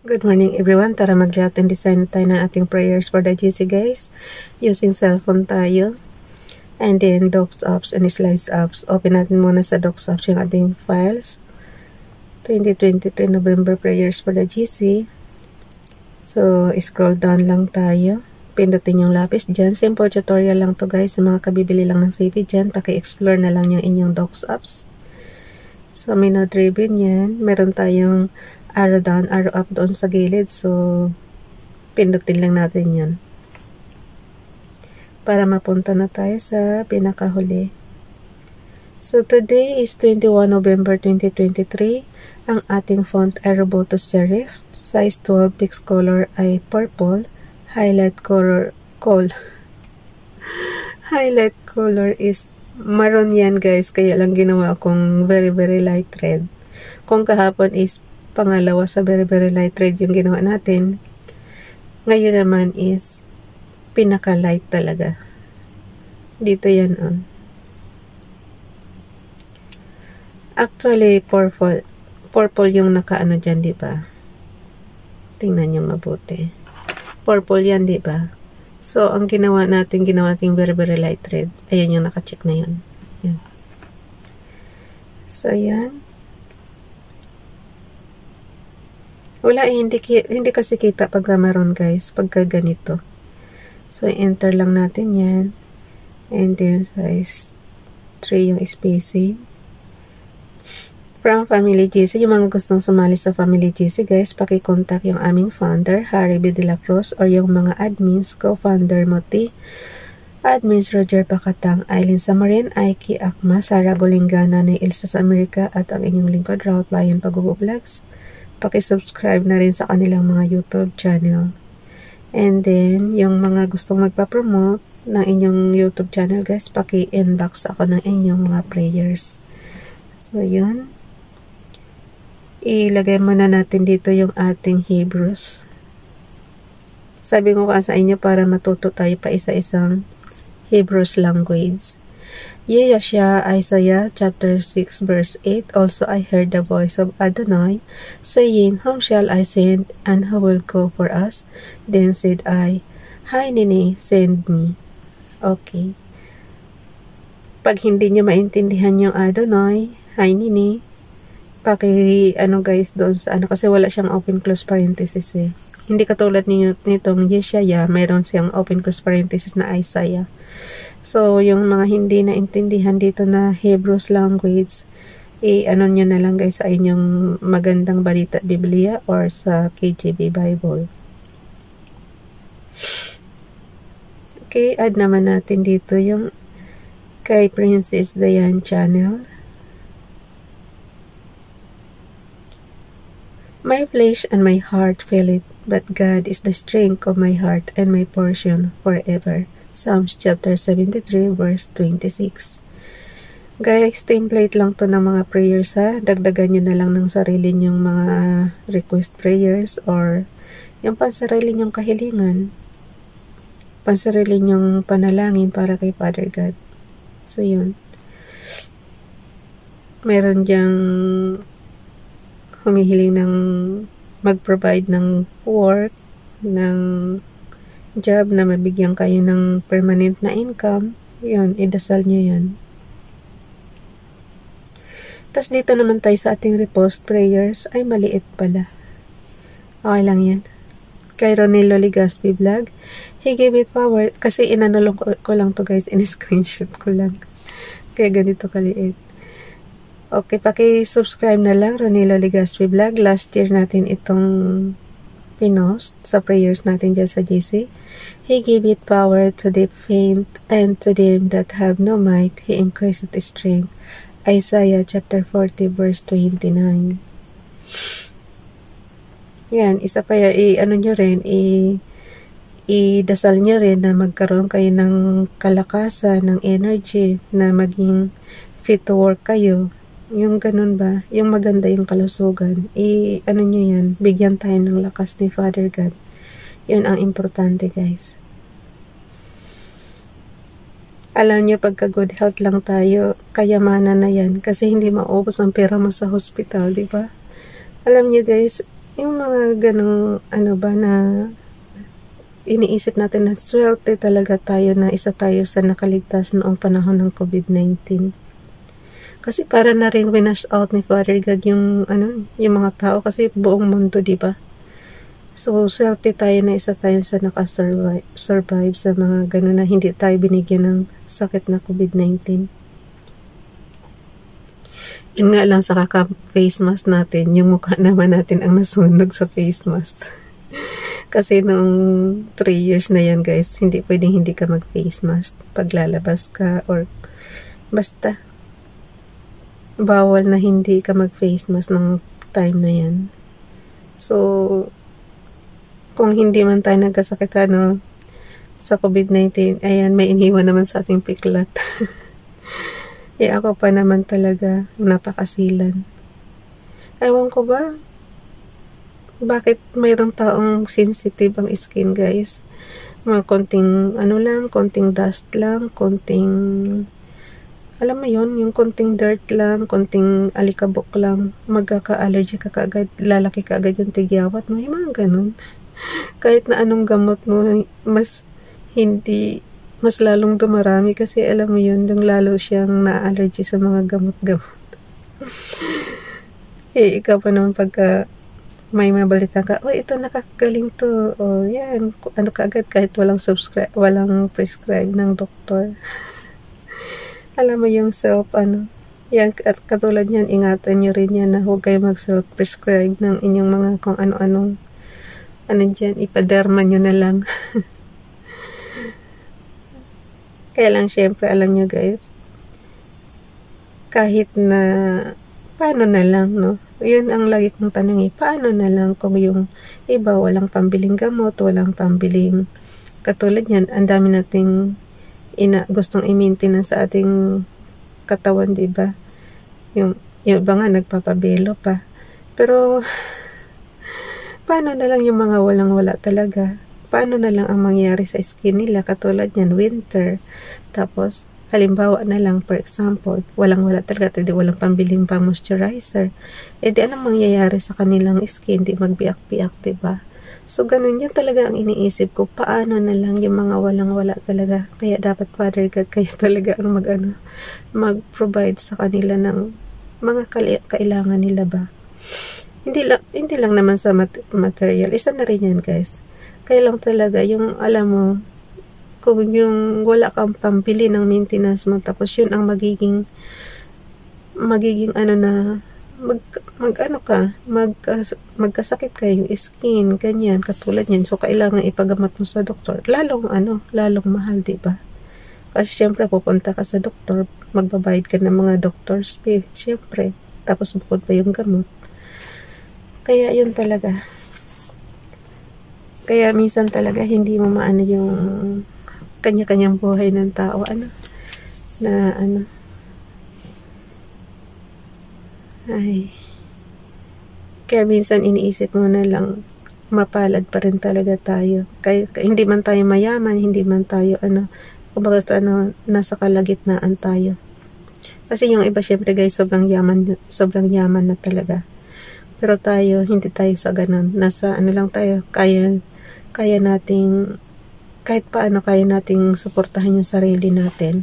Good morning everyone. Tara mag-jot and design tayo ng ating prayers for the GC guys. Using cellphone tayo. And then docs apps and slice apps. Open natin muna sa docs apps yung ating files. 2023 November prayers for the GC. So scroll down lang tayo. Pindutin yung lapis dyan. Simple tutorial lang to guys. Sa mga kabibili lang ng CV dyan, paki-explore na lang yung inyong docs apps. So may node ribbon yan. Meron tayong arrow down, arrow up doon sa gilid. So, pindutin lang natin yan. Para mapunta na tayo sa pinakahuli. So, today is 21 November 2023. Ang ating font ay Roboto Serif. Size 12, text color ay purple. Highlight color, highlight color is maroon yan guys. Kaya lang ginawa akong very light red. Kung kahapon is pangalawa sa very light red yung ginawa natin. Ngayon naman is pinaka light talaga. Dito yan on. Actually purple yung nakaano dyan, di ba? Tingnan niyo mabuti. Purple yan, di ba? So ang ginawa natin very light red. Ayan yung naka-check na yan. Yan. So yan. Wala hindi kasi kita pagka maroon guys, pagka ganito. So, enter lang natin yan. And then, size 3 yung spacing. From Family GC, yung mga gustong sumali sa Family GC guys, paki-contact yung aming founder, Harry B. De La Cruz, or yung mga admins, co-founder Moti, admins Roger Pacatang, Aileen Samarin, Aiki Akma, Sara Golingana, na Ilsa sa Amerika, at ang inyong lingkod, Ralph Lion Pagubo Vlogs. Paki-subscribe na rin sa kanilang mga YouTube channel. And then, yung mga gustong magpa-promote ng inyong YouTube channel guys, paki-inbox ako ng inyong mga prayers. So, yun. Ilagay muna natin dito yung ating Hebrews. Sabi ko sa inyo para matuto tayo pa isa-isang Hebrews language. Yeshua, Isaiah chapter 6 verse 8. Also I heard the voice of Adonai saying, Whom shall I send, and who will go for us? Then said I, Hineni, send me. Okay. Pag hindi nyo maintindihan yung Adonai, Hineni, guys doon sa kasi wala siyang open close parenthesis eh. Hindi katulad nitong Yeshaya, mayroon siyang open close parenthesis na Isaiah. So, yung mga hindi naintindihan dito na Hebrews language, nyo na lang guys sa inyong magandang balita Biblia or sa KJV Bible. Okay, add naman natin dito yung kay Princess Diane channel. My flesh and my heart feel it, but God is the strength of my heart and my portion forever. Psalms chapter 73 verse 26. Guys, template lang to ng mga prayers ha. Dagdagan nyo na lang ng sarili nyong mga request prayers or yung pansarili nyong kahilingan. Pansarili nyong panalangin para kay Father God. So yun. Meron dyang humihiling ng mag-provide ng work, ng job na mabigyan kayo ng permanent na income, yun, idasal nyo yan. Tapos dito naman tayo sa ating repost prayers, ay maliit pala. Okay lang yan. Kay Ronilo Ligaspi Vlog, he gave it power, kasi inanulong ko lang to guys, in-screenshot ko lang. Kaya ganito kaliit. Okay, paki-subscribe na lang, Ronilo Ligaspi Vlog. Last year natin itong pinost sa prayers natin dyan sa GC. He gave it power to the faint, and to them that have no might, He increased the strength. Isaiah chapter 40 verse 29. Yan, isa pa yan, i-dasal nyo rin na magkaroon kayo ng kalakasan, ng energy, na maging fit to work kayo. Yung ganun ba? Yung maganda yung kalusugan. Nyo yan, bigyan tayo ng lakas ni Father God. Yun ang importante guys. Alam nyo, pagka good health lang tayo, kayamanan na yan. Kasi hindi maubos ang pera mo sa hospital, di ba? Alam nyo guys, Yung mga ganong ano ba na iniisip natin na swerte talaga tayo na isa tayo sa nakaligtas noong panahon ng COVID-19. Kasi para na rin winash out ni Father God yung yung mga tao kasi buong mundo, di ba? So swerte tayo na isa tayo sa nakasurvive sa mga ganon na hindi tayo binigyan ng sakit na COVID-19. Yun nga lang sa kaka-face mask natin, yung mukha naman natin ang nasunog sa face mask. Kasi nung 3 years na yan guys, hindi pwedeng hindi ka mag-face mask pag lalabas ka or basta bawal na hindi ka mag-face mask ng time na yan. So, kung hindi man tayo nagkasakit sa COVID-19, ayan, may iniwan naman sa ating piklat. Ako pa naman talaga napakasilan. Ewan ko ba? Bakit mayroong taong sensitive ang skin, guys? Mga konting konting dust lang, konting alam mo yon, yung konting dirt lang, konting alikabok lang, magkaka-allergy ka kaagad, lalaki kaagad yung tigyawat mo, yung mga ganun. Kahit na anong gamot mo, mas lalong dumarami kasi alam mo yun, yung lalo siyang na-allergy sa mga gamot-gamot. Ikaw pa naman pagka may mabalita ka, ito nakakagaling to, yan, kaagad kahit walang prescribe ng doktor. Alam mo yung yan, at katulad yan, ingatan nyo rin yan na huwag kayo mag-self-prescribe ng inyong mga kung ano-anong dyan, ipaderma nyo na lang. Kaya lang, syempre, alam nyo guys, kahit na, paano na lang, no? Yun ang lagi kong tanong paano na lang kung yung iba walang pambiling gamot, walang pambiling, katulad yan, ang dami nating gustong i-maintenance sa ating katawan, diba? Yung iba nga nagpapabelo pa. Pero, paano na lang yung mga walang-wala talaga? Paano na lang ang mangyari sa skin nila? Katulad yan, winter. Tapos, halimbawa na lang, for example, walang-wala talaga, hindi walang pambiling pang moisturizer. Di anong mangyayari sa kanilang skin? Di magbiyak-biyak, diba? So, ganun yan talaga ang iniisip ko. Paano na lang yung mga walang-wala talaga? Kaya dapat Father God, kaya talaga ang mag-provide sa kanila ng mga kailangan nila ba? Hindi lang naman sa material. Isa na rin yan, guys. Kaya lang talaga, yung alam mo, kung yung wala kang pambili ng maintenance mo, tapos yun ang magiging magkasakit ka yung skin, ganyan, katulad yan. So, kailangan ipagamot mo sa doktor. Lalong mahal, diba? Kasi syempre, pupunta ka sa doktor, magbabayad ka ng mga doctor's fee, syempre. Tapos, bukod pa yung gamot. Kaya, yun talaga. Kaya, minsan talaga, hindi mo maano yung kanya-kanyang buhay ng tao, kaya minsan iniisip mo na lang, mapalad pa rin talaga tayo. Kaya hindi man tayo mayaman, hindi man tayo kumbaga nasa kalagitnaan tayo. Kasi yung iba syempre guys, sobrang yaman na talaga. Pero tayo, hindi tayo sa ganun. Nasa lang tayo, kaya nating kahit paano kaya nating suportahan yung sarili natin.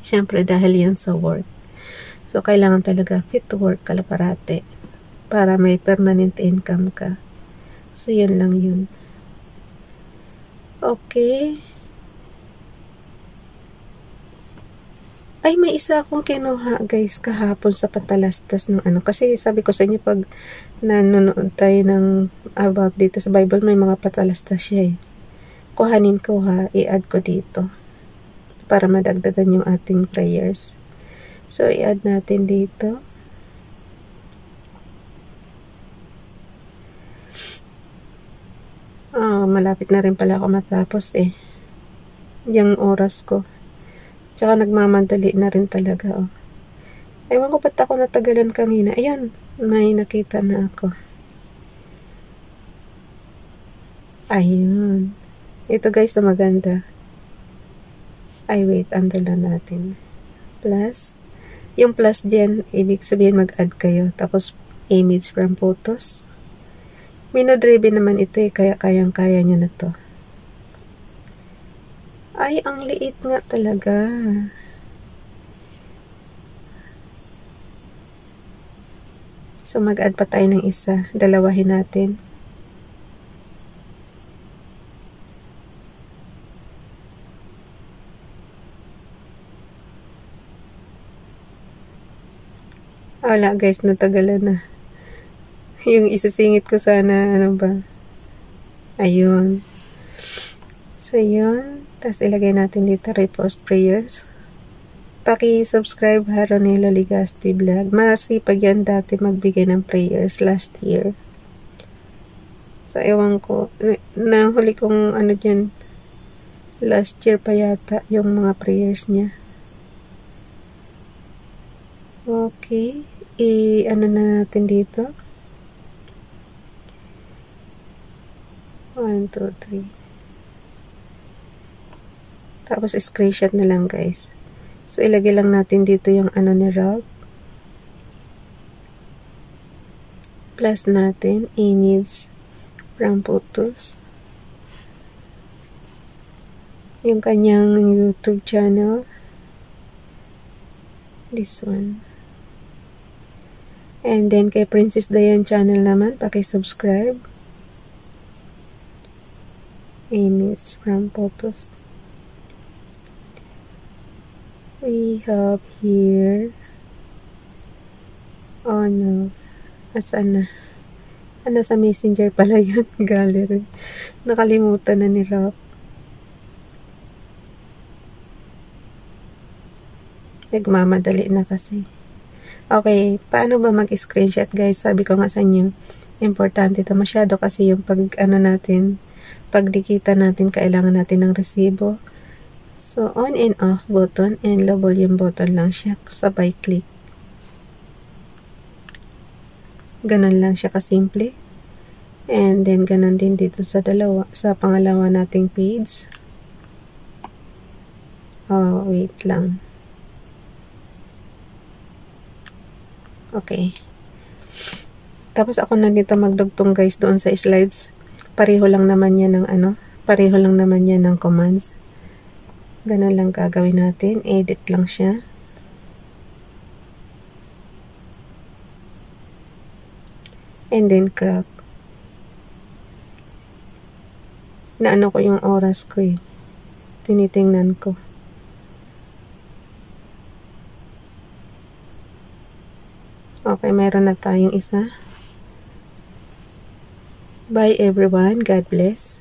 Syempre dahil yan sa work. So, kailangan talaga fit to work ka parate para may permanent income ka. So, yun lang yun. Okay. Ay, may isa akong kinuha guys kahapon sa patalastas ng kasi sabi ko sa inyo pag nanonood tayo ng about dito sa Bible, may mga patalastas siya kuhanin ko i-add ko dito para madagdagan yung ating prayers. So, i-add natin dito. Malapit na rin pala ako matapos yung oras ko. Tsaka nagmamadali na rin talaga Ewan ko ba't ako natagalan kanina. Ayan, may nakita na ako. Ayun. Ito guys na maganda. Ay wait, andun na natin. Plus, yung plus dyan, ibig sabihin mag-add kayo. Tapos, image from photos. Minodriven naman ito eh, kaya kayang-kaya niya na to. Ay, ang liit nga talaga. So, mag-add pa tayo ng isa. Dalawahin natin. Wala guys, natagalan na. Yung isasingit ko sana, ano ba? Ayun. So, yun. Tapos, ilagay natin dito, repost prayers. Paki-subscribe ha, Ronelo Ligaspi Vlog. Masipag yan dati magbigay ng prayers last year. So, ewan ko. Nahuli kong ano dyan, last year pa yata yung mga prayers niya. Okay. I-ano na natin dito. 1, 2, 3. Tapos, screenshot na lang guys. So, ilagay lang natin dito yung ano ni Ralph. Plus natin, image from photos. Yung kanyang YouTube channel. This one. And then, kay Princess Diane channel naman, paki-subscribe. Image from photos. We have here, oh no, asan na? Ano sa messenger pala yun, gallery. Nakalimutan na ni Rob. Nagmamadali na kasi. Okay, paano ba mag-screenshot guys? Sabi ko nga sa inyo, importante ito masyado kasi yung pagdikitan natin, kailangan natin ng resibo. So, on and off button and low volume button lang siya, sabay click. Ganon lang siya kasimple. And then, ganon din dito sa pangalawa nating page. Oh, wait lang. Okay. Tapos ako na dito magdugtong guys doon sa slides. Pareho lang naman yan ng commands. Ganun lang gagawin natin. Edit lang siya. And then crop. Naano ko yung oras ko eh. Tinitingnan ko. Okay, mayroon na tayong isa. Bye everyone. God bless.